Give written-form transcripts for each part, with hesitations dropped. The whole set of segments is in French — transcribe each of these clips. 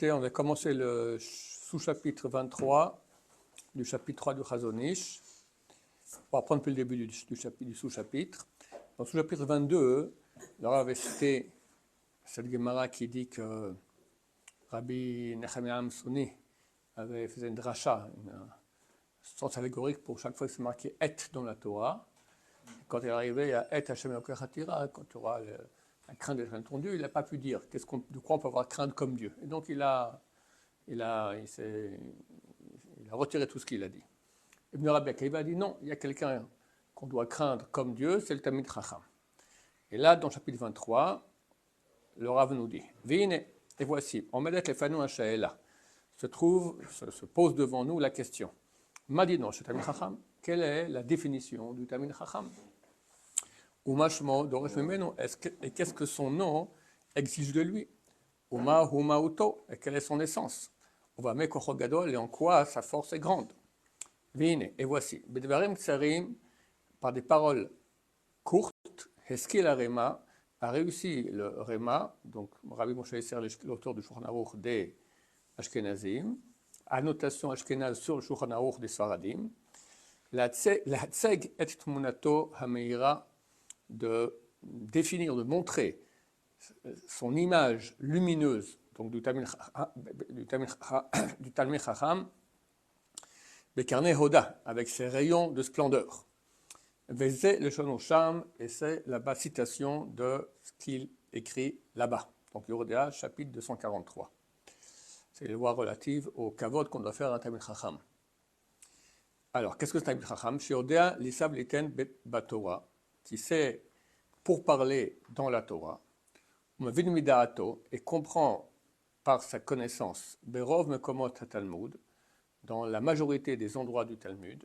On a commencé le sous-chapitre 23 du chapitre 3 du Chazon Ish. On va prendre depuis le début du sous-chapitre. Dans le sous-chapitre 22, le Rav avait cité cette Gemara qui dit que Rabbi Nechemia Amsouni avait fait une dracha, une sens allégorique pour chaque fois que c'est marqué « et » dans la Torah. Quand il est arrivé à « et Hashem Elokecha Tira », quand tu auras la crainte d'être entendu, il n'a pas pu dire de quoi on peut avoir crainte comme Dieu. Et donc il a retiré tout ce qu'il a dit. Ibn Rabbi Akiva a dit non, il y a quelqu'un qu'on doit craindre comme Dieu, c'est le Talmid Chacham. Et là, dans le chapitre 23, le Rav nous dit Vine, et voici, en Medet Lefanu Hashaela, se pose devant nous la question Madino, chez Talmid Chacham, quelle est la définition du Talmid Chacham? Umashmo Doresh Mimenu, et qu'est-ce que son nom exige de lui? Uma Huma Uto, et quelle est son essence? Uva Mekocho Gadol, et en quoi sa force est grande? Vine, et voici, Bedvarim Tsarim, par des paroles courtes, Heskil Arema a réussi le Rema, donc Rabbi Moshe Esser, l'auteur du Shulchan Aruch des Ashkenazim, annotation Ashkenaz sur le Shulchan Aruch des Sfaradim, la Tseg et Tmunato Hameira, de définir, de montrer son image lumineuse, donc du Talmid Chacham, Bekarne Hoda, avec ses rayons de splendeur. Vezé le Shonosham, et c'est la citation de ce qu'il écrit là-bas. Donc Yoredea, chapitre 243. C'est les lois relatives au kavod qu'on doit faire à Talmid Chacham. Alors, qu'est-ce que c'est Talmid Chacham? Chez Yoredea, l'Isab Liten Bet Batora, qui sait pour parler dans la Torah, et comprend par sa connaissance Berov Mekomot HaTalmud, dans la majorité des endroits du Talmud,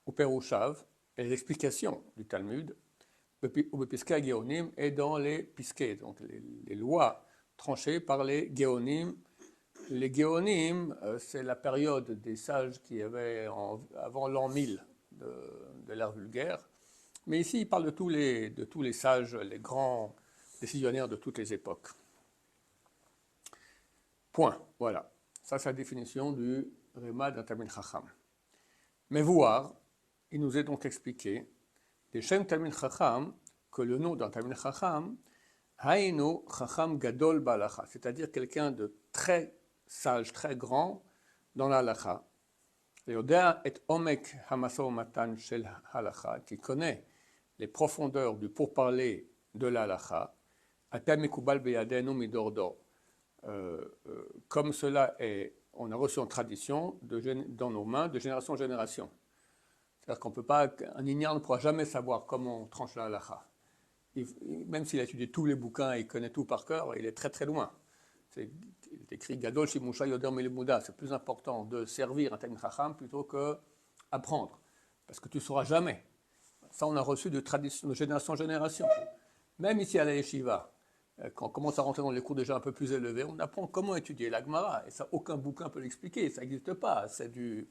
ou Perushav, et les explications du Talmud, ou Bepiskei Geonim, et dans les Piskei, donc les lois tranchées par les Geonim. Les Geonim, c'est la période des sages qui avaient avant l'an 1000 de l'ère vulgaire. Mais ici, il parle de tous les sages, les grands décisionnaires de toutes les époques. Point. Voilà. Ça, c'est la définition du Rema d'un Talmid Chacham. Mais voir, il nous est donc expliqué, des Shem Talmid Chacham, que le nom d'un Talmid Chacham, Hainu Chacham Gadol Balacha, c'est-à-dire quelqu'un de très sage, très grand dans la halacha. Yodea et Omek Hamaso Matan Shel Halacha, qui connaît les profondeurs du pourparler de la halacha, comme cela est, on a reçu en tradition dans nos mains de génération en génération. C'est-à-dire qu'on peut pas, un ignare ne pourra jamais savoir comment on tranche la halacha. Même s'il a étudié tous les bouquins et il connaît tout par cœur, il est très très loin. Il est écrit Gadol Shimusha Yoder Melimuda. C'est plus important de servir un Talmid Chacham plutôt que apprendre, parce que tu ne sauras jamais. Ça, on a reçu de tradition, de génération en génération. Même ici à la Yeshiva, quand on commence à rentrer dans les cours déjà un peu plus élevés, on apprend comment étudier la Gemara. Et ça, aucun bouquin ne peut l'expliquer, ça n'existe pas. C'est du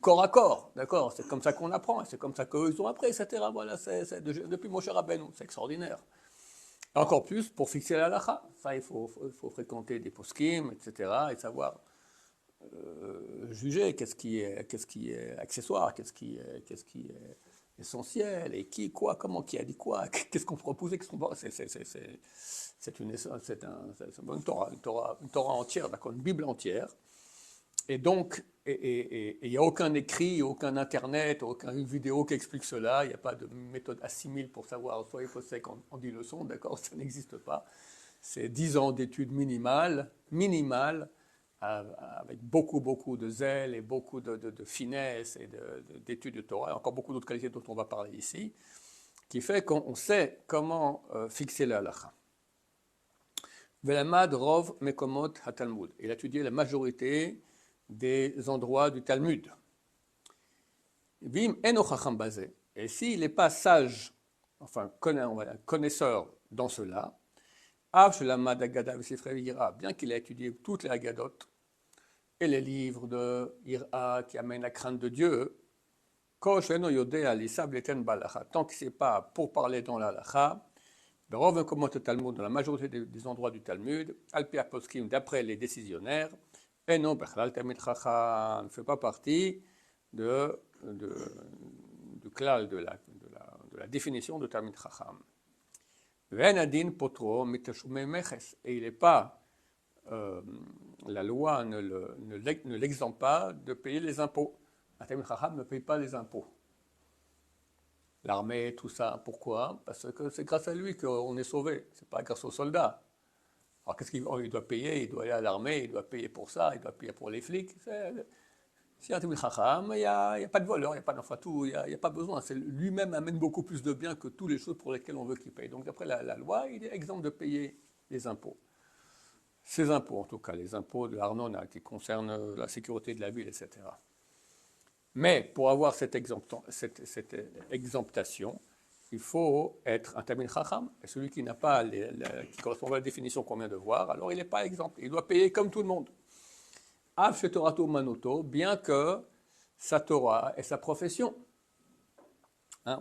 corps à corps, d'accord? C'est comme ça qu'on apprend, c'est comme ça qu'eux ils ont appris, etc. Voilà, depuis Moshe Rabbeinu, c'est extraordinaire. Et encore plus pour fixer la halakha. Ça, il faut fréquenter des poskim, etc. et savoir juger qu'est-ce qui est accessoire, qu'est-ce qui est essentiel, et qui, quoi, comment, qui a dit quoi, qu'est-ce qu'on propose, qu'est-ce qu'on... C'est une Torah entière, d'accord, une Bible entière. Et donc, il n'y a aucun écrit, aucun internet, aucune vidéo qui explique cela. Il n'y a pas de méthode assimile pour savoir soit il faut c'est qu'on dit leçon, d'accord, ça n'existe pas. C'est 10 ans d'études minimales, avec beaucoup de zèle et beaucoup de finesse et d'études de Torah, et encore beaucoup d'autres qualités dont on va parler ici, qui fait qu'on sait comment fixer la halakha. Velamad Rov Mekomot HaTalmud. Il a étudié la majorité des endroits du Talmud. Vim Eno Chacham Bazé. Et s'il n'est pas sage, enfin connaisseur dans cela, bien qu'il ait étudié toutes les Haggadot et les livres de Ira qui amènent la crainte de Dieu, tant qu'il ne sait pas pour parler dans la halacha, Berov Komot Talmud, dans la majorité des endroits du Talmud, Alpi Aposkim, d'après les décisionnaires, et non, Bechlal Talmid Chacham ne fait pas partie du klal, de la définition de Talmid Chacham. Venadin Potro Mitashumei Meches, et il n'est pas, la loi ne l'exempte pas de payer les impôts. Un Talmid Chacham ne paye pas les impôts. L'armée, tout ça, pourquoi? Parce que c'est grâce à lui qu'on est sauvé, c'est pas grâce aux soldats. Alors qu'est-ce qu'il doit payer? Il doit aller à l'armée, il doit payer pour ça, il doit payer pour les flics. Si un Talmid Chacham, il n'y a pas de voleur, il n'y a pas d'enfant-tout, il n'y a pas besoin. Lui-même amène beaucoup plus de biens que toutes les choses pour lesquelles on veut qu'il paye. Donc d'après la loi, il est exempt de payer les impôts. Ces impôts, en tout cas, les impôts de l'Arnona qui concernent la sécurité de la ville, etc. Mais pour avoir cette exemptation, il faut être un Talmid Chacham. Et celui qui n'a pas, qui correspond à la définition qu'on vient de voir, alors il n'est pas exempt. Il doit payer comme tout le monde. Av Shetorato Manoto, bien que sa Torah est sa profession.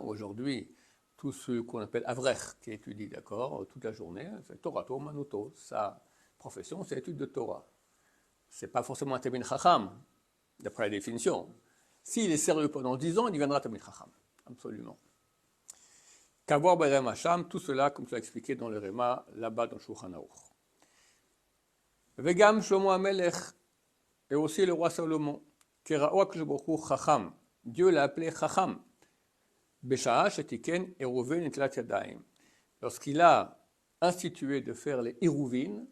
Aujourd'hui, tout ce qu'on appelle Avrech, qui étudie, d'accord, toute la journée, c'est Torato Manoto. Sa profession, c'est l'étude de Torah. Ce n'est pas forcément un Talmid Chacham, d'après la définition. S'il est sérieux pendant 10 ans, il deviendra Talmid Chacham. Absolument. Kavoir Berem Hacham, tout cela, comme tu l'as expliqué dans le Réma, là-bas dans Shulchan Aruch. Vegam Shlomo HaMelech, et aussi le roi Salomon, Kerao HaKadosh Baruch Hu Chacham. Dieu l'a appelé Chacham. Besha'a shetiken Eruvin Netilat Yadayim. Lorsqu'il a institué de faire les Eruvin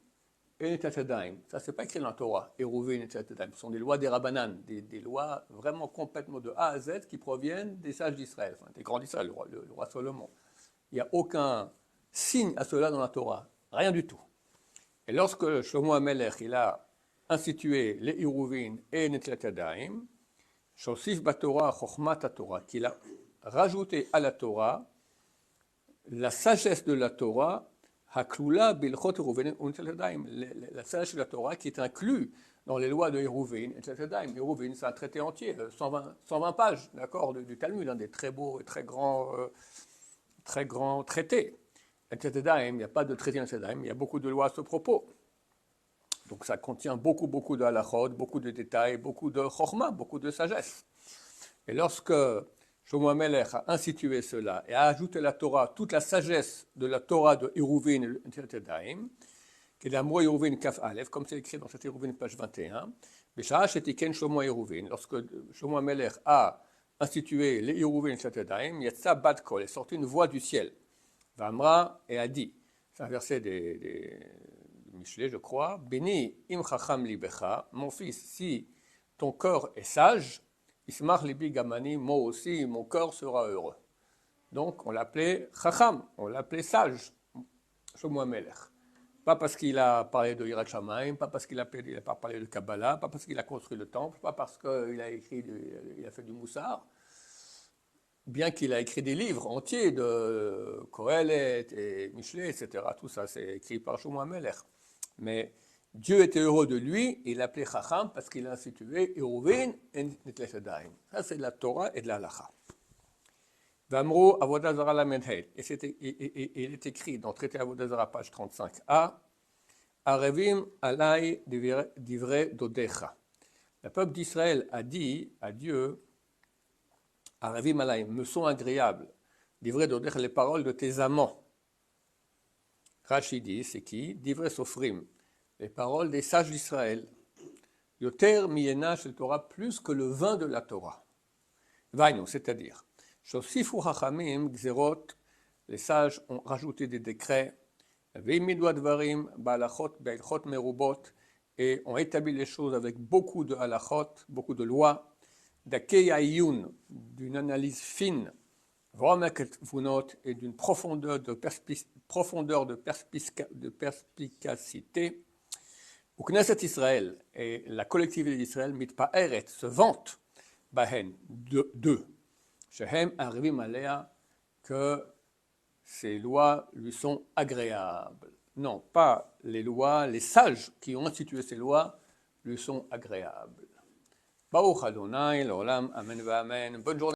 et Netilat Yadayim. Ça, c'est pas écrit dans la Torah, Eruvin et Netilat Yadayim. Ce sont des lois des Rabbanan, des lois vraiment complètement de A à Z qui proviennent des sages d'Israël, enfin, des grands d'Israël, le roi Salomon. Il n'y a aucun signe à cela dans la Torah, rien du tout. Et lorsque Shlomo HaMelech, il a institué les Eruvin et Netilat Yadayim, Shosif Batorah Chochmat HaTorah, qu'il a rajouté à la Torah la sagesse de la Torah, Haklula Bilchot Eruvin et Netilat Yadayim, la sagesse de la Torah qui est inclue dans les lois de Eruvin et Netilat Yadayim. Eruvin, c'est un traité entier, 120 pages, d'accord, du Talmud, des très beaux et très grands traités. Netilat Yadayim, il n'y a pas de traité Netilat Yadayim, il y a beaucoup de lois à ce propos. Donc ça contient beaucoup de halachot, beaucoup de détails, beaucoup de chokhmah, beaucoup de sagesse. Et lorsque Shlomo HaMelech a institué cela et a ajouté la Torah, toute la sagesse de la Torah de Eruvin et Netilat Yadayim, qui est la mot Eruvin Kaf Aleph, comme c'est écrit dans cette Eruvin page 21, Besha'a shetiken Shlomo Eruvin, lorsque Shlomo HaMelech a institué les Eruvin et Netilat Yadayim, Yatsa Bat Kol, est sortie une voix du ciel, Vamra, et a dit, c'est un verset des Michelet, je crois, Béni im chacham libecha, mon fils, si ton corps est sage, ismach libi gamani, moi aussi, mon corps sera heureux. Donc on l'appelait chacham, on l'appelait sage, Shlomo HaMelech. Pas parce qu'il a parlé de Yirat Shamayim, pas parce qu'il a parlé de Kabbalah, pas parce qu'il a construit le temple, pas parce qu'il a fait du moussard, bien qu'il a écrit des livres entiers de Kohelet et Michelet, etc. Tout ça, c'est écrit par Shlomo HaMelech. Mais Dieu était heureux de lui, il l'appelait Chacham parce qu'il a institué Eruvin et Netilat Yadayim. Ça, c'est de la Torah et de la Halacha. Vamro Avodah Zara Lamed Hey. Et il est écrit dans le traité Avodah Zara, page 35a, Arevim alai divrei dodecha. Le peuple d'Israël a dit à Dieu, Arevim alai, me sont agréables, divrei dodecha, les paroles de tes amants. Rashi dit, c'est qui? Divrei Sofrim, les paroles des sages d'Israël. Yoter miyena shel Torah, plus que le vin de la Torah. Vainu, c'est-à-dire, Shosifu Chachamim Gzerot, les sages ont rajouté des décrets, Veimidu Advarim Ba'alachot Be'ilchot Merubot, et ont établi les choses avec beaucoup de halachot, beaucoup de lois, d'Akei Ayun, d'une analyse fine, et d'une profondeur de perspicacité, où Knesset Israël et la collectivité d'Israël mitpa'eret se vantent bahen d'eux, shehem arivim alea, que ces lois lui sont agréables. Non, pas les lois, les sages qui ont institué ces lois lui sont agréables. Baruch Adonai, l'olam, amen va amen. Bonne journée.